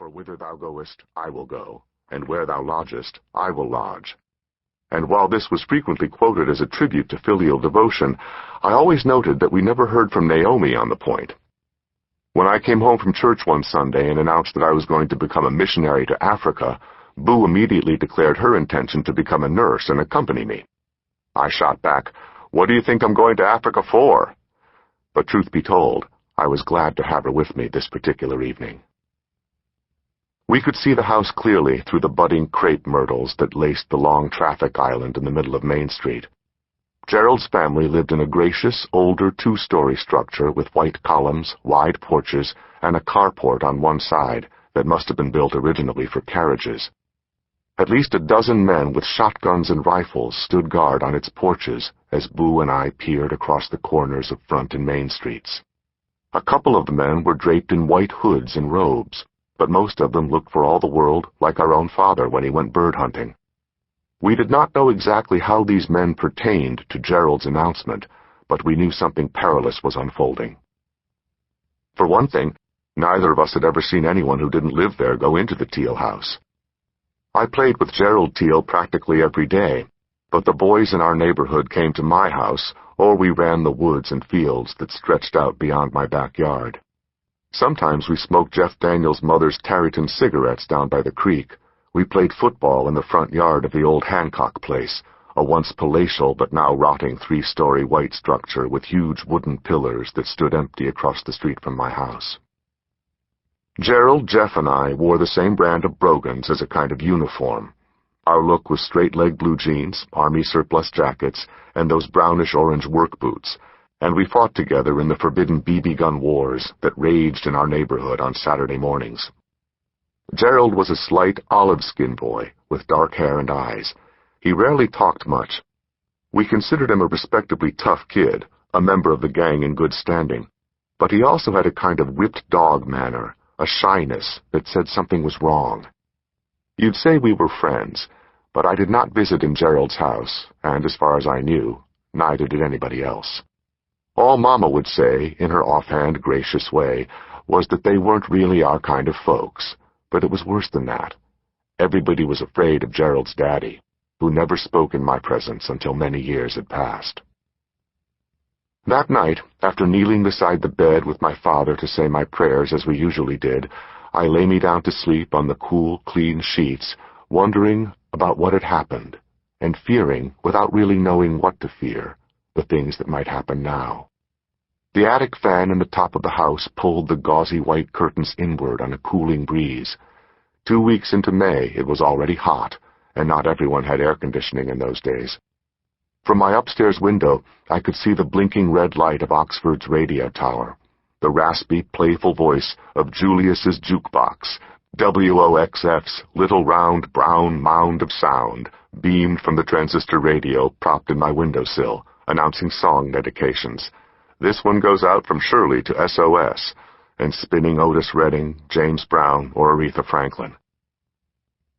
For whither thou goest, I will go, and where thou lodgest, I will lodge. And while this was frequently quoted as a tribute to filial devotion, I always noted that we never heard from Naomi on the point. When I came home from church one Sunday and announced that I was going to become a missionary to Africa, Boo immediately declared her intention to become a nurse and accompany me. I shot back, "What do you think I'm going to Africa for?" But truth be told, I was glad to have her with me this particular evening. We could see the house clearly through the budding crepe myrtles that laced the long traffic island in the middle of Main Street. Gerald's family lived in a gracious, older two-story structure with white columns, wide porches, and a carport on one side that must have been built originally for carriages. At least a dozen men with shotguns and rifles stood guard on its porches as Boo and I peered across the corners of Front and Main Streets. A couple of the men were draped in white hoods and robes, but most of them looked for all the world like our own father when he went bird hunting. We did not know exactly how these men pertained to Gerald's announcement, but we knew something perilous was unfolding. For one thing, neither of us had ever seen anyone who didn't live there go into the Teel house. I played with Gerald Teel practically every day, but the boys in our neighborhood came to my house, or we ran the woods and fields that stretched out beyond my backyard. Sometimes we smoked Jeff Daniels' mother's Tarryton cigarettes down by the creek. We played football in the front yard of the old Hancock place, a once palatial but now rotting three-story white structure with huge wooden pillars that stood empty across the street from my house. Gerald, Jeff, and I wore the same brand of brogans as a kind of uniform. Our look was straight-leg blue jeans, army surplus jackets, and those brownish-orange work boots, and we fought together in the forbidden BB gun wars that raged in our neighborhood on Saturday mornings. Gerald was a slight, olive-skinned boy with dark hair and eyes. He rarely talked much. We considered him a respectably tough kid, a member of the gang in good standing, but he also had a kind of whipped dog manner, a shyness that said something was wrong. You'd say we were friends, but I did not visit in Gerald's house, and as far as I knew, neither did anybody else. All Mama would say, in her offhand, gracious way, was that they weren't really our kind of folks, but it was worse than that. Everybody was afraid of Gerald's daddy, who never spoke in my presence until many years had passed. That night, after kneeling beside the bed with my father to say my prayers as we usually did, I lay me down to sleep on the cool, clean sheets, wondering about what had happened, and fearing, without really knowing what to fear, the things that might happen now. The attic fan in the top of the house pulled the gauzy white curtains inward on a cooling breeze. 2 weeks into May, it was already hot, and not everyone had air conditioning in those days. From my upstairs window, I could see the blinking red light of Oxford's radio tower, the raspy, playful voice of Julius's jukebox, WOXF's little round brown mound of sound, beamed from the transistor radio propped in my windowsill, announcing song dedications. This one goes out from Shirley to SOS, and spinning Otis Redding, James Brown, or Aretha Franklin.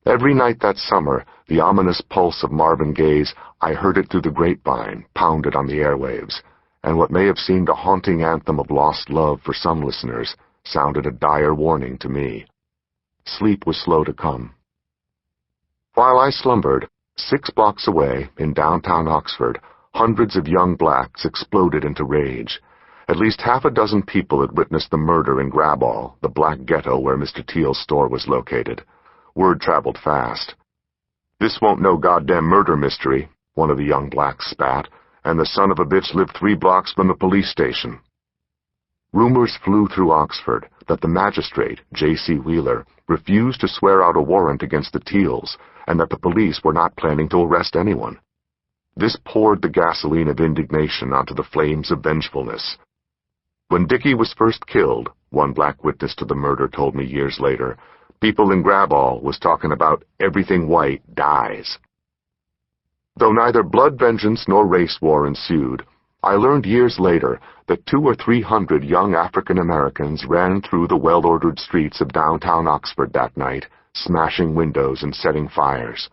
Every night that summer, the ominous pulse of Marvin Gaye's I Heard It Through the Grapevine pounded on the airwaves, and what may have seemed a haunting anthem of lost love for some listeners sounded a dire warning to me. Sleep was slow to come. While I slumbered, 6 blocks away, in downtown Oxford, hundreds of young blacks exploded into rage. At least half a dozen people had witnessed the murder in Graball, the black ghetto where Mr. Teel's store was located. Word traveled fast. "This won't no goddamn murder mystery," one of the young blacks spat, "and the son of a bitch lived 3 blocks from the police station." Rumors flew through Oxford that the magistrate, J.C. Wheeler, refused to swear out a warrant against the Teels, and that the police were not planning to arrest anyone. This poured the gasoline of indignation onto the flames of vengefulness. When Dickie was first killed, one black witness to the murder told me years later, people in Graball was talking about everything white dies. Though neither blood vengeance nor race war ensued, I learned years later that 200 or 300 young African Americans ran through the well-ordered streets of downtown Oxford that night, smashing windows and setting fires.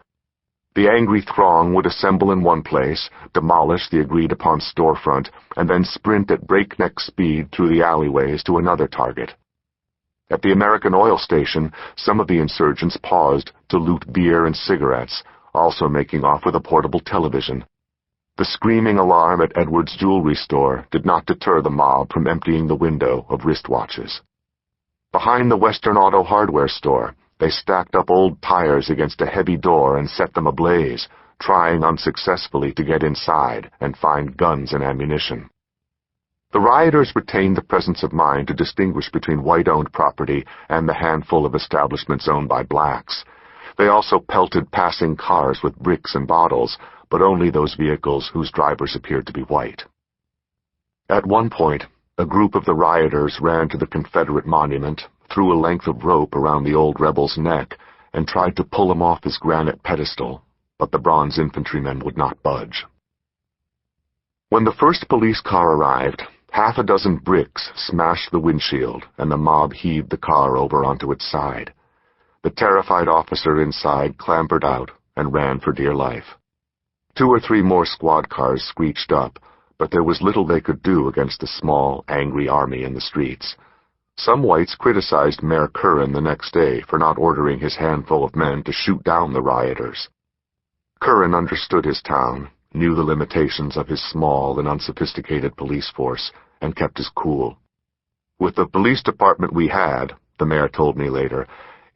The angry throng would assemble in one place, demolish the agreed-upon storefront, and then sprint at breakneck speed through the alleyways to another target. At the American Oil Station, some of the insurgents paused to loot beer and cigarettes, also making off with a portable television. The screaming alarm at Edwards' jewelry store did not deter the mob from emptying the window of wristwatches. Behind the Western Auto Hardware store, they stacked up old tires against a heavy door and set them ablaze, trying unsuccessfully to get inside and find guns and ammunition. The rioters retained the presence of mind to distinguish between white-owned property and the handful of establishments owned by blacks. They also pelted passing cars with bricks and bottles, but only those vehicles whose drivers appeared to be white. At one point, a group of the rioters ran to the Confederate monument, threw a length of rope around the old rebel's neck, and tried to pull him off his granite pedestal, but the bronze infantrymen would not budge. When the first police car arrived, half a dozen bricks smashed the windshield, and the mob heaved the car over onto its side. The terrified officer inside clambered out and ran for dear life. 2 or 3 more squad cars screeched up, but there was little they could do against the small, angry army in the streets. Some whites criticized Mayor Curran the next day for not ordering his handful of men to shoot down the rioters. Curran understood his town, knew the limitations of his small and unsophisticated police force, and kept his cool. With the police department we had, the mayor told me later,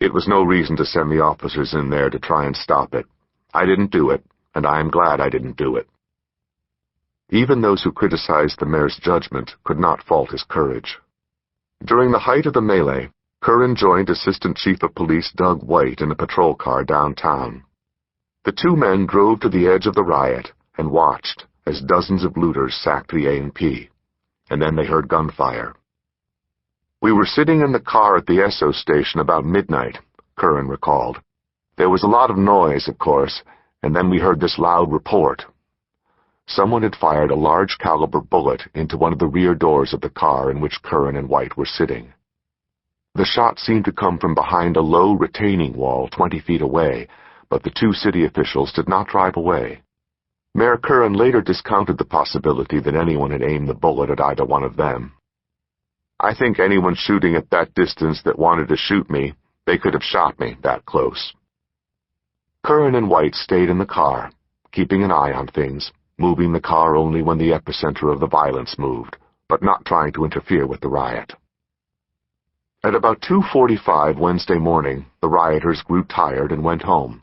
it was no reason to send the officers in there to try and stop it. I didn't do it, and I am glad I didn't do it. Even those who criticized the mayor's judgment could not fault his courage. During the height of the melee, Curran joined Assistant Chief of Police Doug White in a patrol car downtown. The 2 men drove to the edge of the riot and watched as dozens of looters sacked the A&P, and then they heard gunfire. We were sitting in the car at the Esso station about midnight, Curran recalled. There was a lot of noise, of course, and then we heard this loud report. Someone had fired a large-caliber bullet into one of the rear doors of the car in which Curran and White were sitting. The shot seemed to come from behind a low retaining wall 20 feet away, but the 2 city officials did not drive away. Mayor Curran later discounted the possibility that anyone had aimed the bullet at either one of them. I think anyone shooting at that distance that wanted to shoot me, they could have shot me that close. Curran and White stayed in the car, keeping an eye on things, moving the car only when the epicenter of the violence moved, but not trying to interfere with the riot. At about 2:45 Wednesday morning, the rioters grew tired and went home.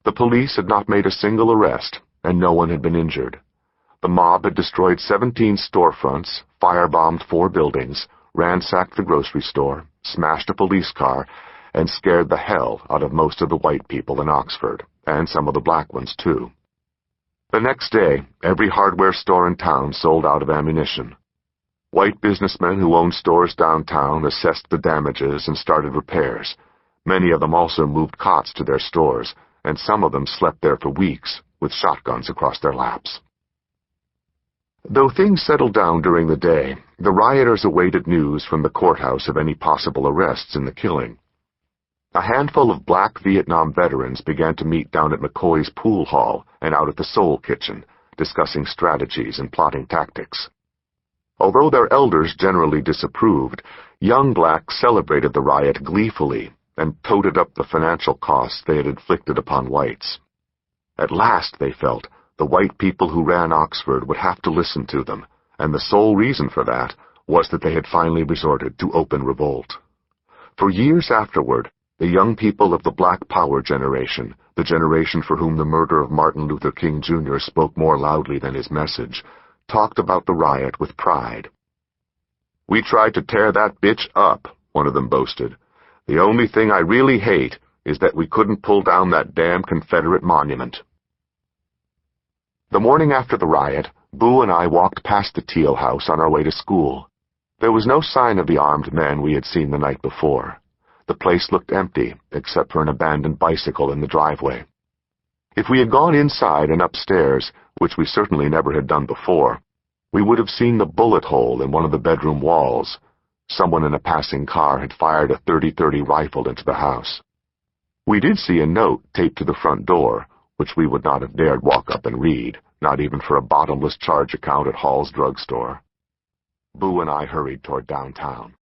The police had not made a single arrest, and no one had been injured. The mob had destroyed 17 storefronts, firebombed 4 buildings, ransacked the grocery store, smashed a police car, and scared the hell out of most of the white people in Oxford, and some of the black ones, too. The next day, every hardware store in town sold out of ammunition. White businessmen who owned stores downtown assessed the damages and started repairs. Many of them also moved cots to their stores, and some of them slept there for weeks, with shotguns across their laps. Though things settled down during the day, the rioters awaited news from the courthouse of any possible arrests in the killing. A handful of black Vietnam veterans began to meet down at McCoy's pool hall and out at the Soul Kitchen, discussing strategies and plotting tactics. Although their elders generally disapproved, young blacks celebrated the riot gleefully and toted up the financial costs they had inflicted upon whites. At last, they felt, the white people who ran Oxford would have to listen to them, and the sole reason for that was that they had finally resorted to open revolt. For years afterward, the young people of the Black Power generation, the generation for whom the murder of Martin Luther King Jr. spoke more loudly than his message, talked about the riot with pride. "We tried to tear that bitch up," one of them boasted. "The only thing I really hate is that we couldn't pull down that damn Confederate monument." The morning after the riot, Boo and I walked past the Teel house on our way to school. There was no sign of the armed men we had seen the night before. The place looked empty, except for an abandoned bicycle in the driveway. If we had gone inside and upstairs, which we certainly never had done before, we would have seen the bullet hole in one of the bedroom walls. Someone in a passing car had fired a .30-30 rifle into the house. We did see a note taped to the front door, which we would not have dared walk up and read, not even for a bottomless charge account at Hall's drugstore. Boo and I hurried toward downtown.